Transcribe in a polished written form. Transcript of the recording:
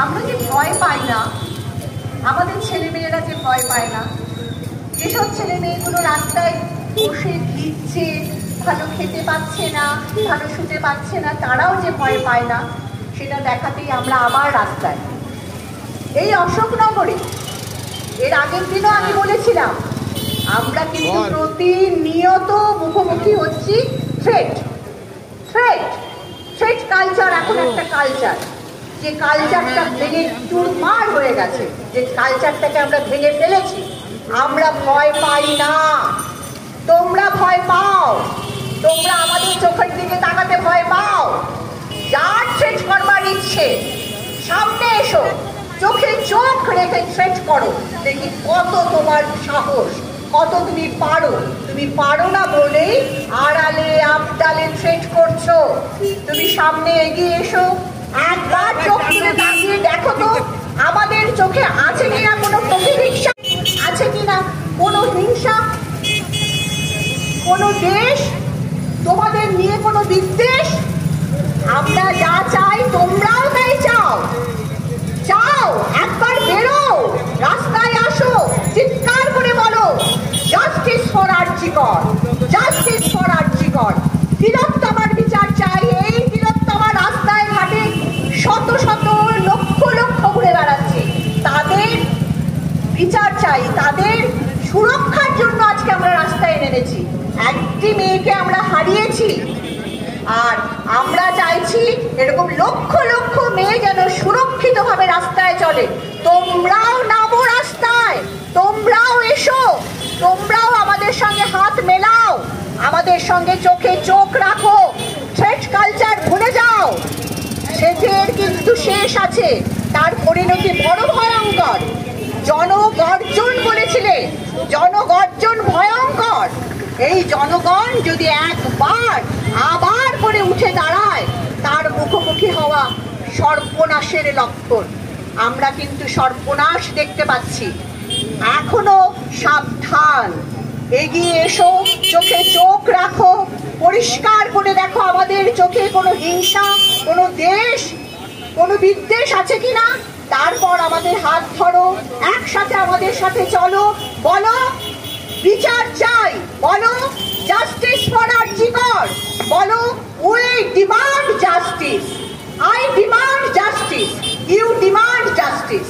আমরা যে ভয় পাই না, আমাদের ছেলেমেয়েরা যে ভয় পায় না, যেসব ছেলে মেয়েগুলো রাস্তায় বসে ভিজছে, ভালো খেতে পাচ্ছে না, ভালো শুতে পাচ্ছে না, তারাও যে ভয় পায় না, সেটা দেখাতেই আমরা আবার রাস্তায়। এই অশোকনগরে এর আগের দিনও আমি বলেছিলাম, আমরা কিন্তু প্রতিনিয়ত মুখোমুখি হচ্ছি থ্রেট কালচার। এখন একটা কালচার, যে কালচারটা ভেঙে চুরমার হয়ে গেছে, যে কালচারটাকে আমরা ভেঙে ফেলেছি। আমরা ভয় পাই না, তোমরা ভয় পাও, তোমরা আমাদের চোখের দিকে তাকাতে ভয় পাও। যার থ্রেট করবার ইচ্ছে সামনে এসো, চোখে চোখ রেখে থ্রেট করো, দেখি কত তোমার সাহস, কত তুমি পারো। তুমি পারো না বলেই আড়ালে আবডালে থ্রেট করছো। তুমি সামনে এগিয়ে এসো, একবার চোখ তুলে তাকিয়ে দেখো তো আমাদের চোখে আছে কিনা কোনো প্রতিহিংসা, আছে কিনা কোনো হিংসা, কোনো দেশ, তোমাদের নিয়ে কোনো বিদ্বেষ। আমরা যা চাই তোমরাও তাই চাও। একবার বেরো, রাস্তায় আসো, চিৎকার করে বলো justice for RG Kar, justice for RG Kar. তিলোত্তমার বিচার চাই। এই তিলোত্তমা রাস্তায় ঘাটে শত শত লক্ষ লক্ষ ঘুরে বেড়াচ্ছে, তাদের বিচার চাই, তাদের সুরক্ষার জন্য আজকে আমরা রাস্তায় নেমেছি। একটি মেয়েকে আমরা হারিয়েছি, আর আমরা চাইছি এরকম লক্ষ লক্ষ মেয়ে যেন সুরক্ষিতভাবে রাস্তায় চলে। তোমরাও নামো রাস্তায়, তোমরাও এসো, তোমরাও আমাদের সঙ্গে হাত মেলাও, আমাদের সঙ্গে চোখে চোখ রাখো। থ্রেট কালচার ভুলে যাও, সেদের কিন্তু শেষ আছে, তার পরিণতি বড় ভয়ঙ্কর। জনগর্জন বলেছিলে, জনগর্জন ভয়ঙ্কর। এই জনগণ যদি একবার আবার করে উঠে দাঁড়ায়, তার মুখোমুখি হওয়া সর্বনাশের লক্ষণ। আমরা কিন্তু সর্বনাশ দেখতে পাচ্ছি। এখনো সাবধান, এগিয়ে এসো, চোখে চোখ রাখো, পরিষ্কার করে দেখো আমাদের চোখে কোনো হিংসা, কোনো দেশ, কোনো বিদ্বেষ আছে কিনা। তারপর আমাদের হাত ধরো, একসাথে আমাদের সাথে চলো, বলো বিচার চাই, বলো জাস্টিস ফর আরজিকর, বলো we demand justice, I demand justice, you demand justice.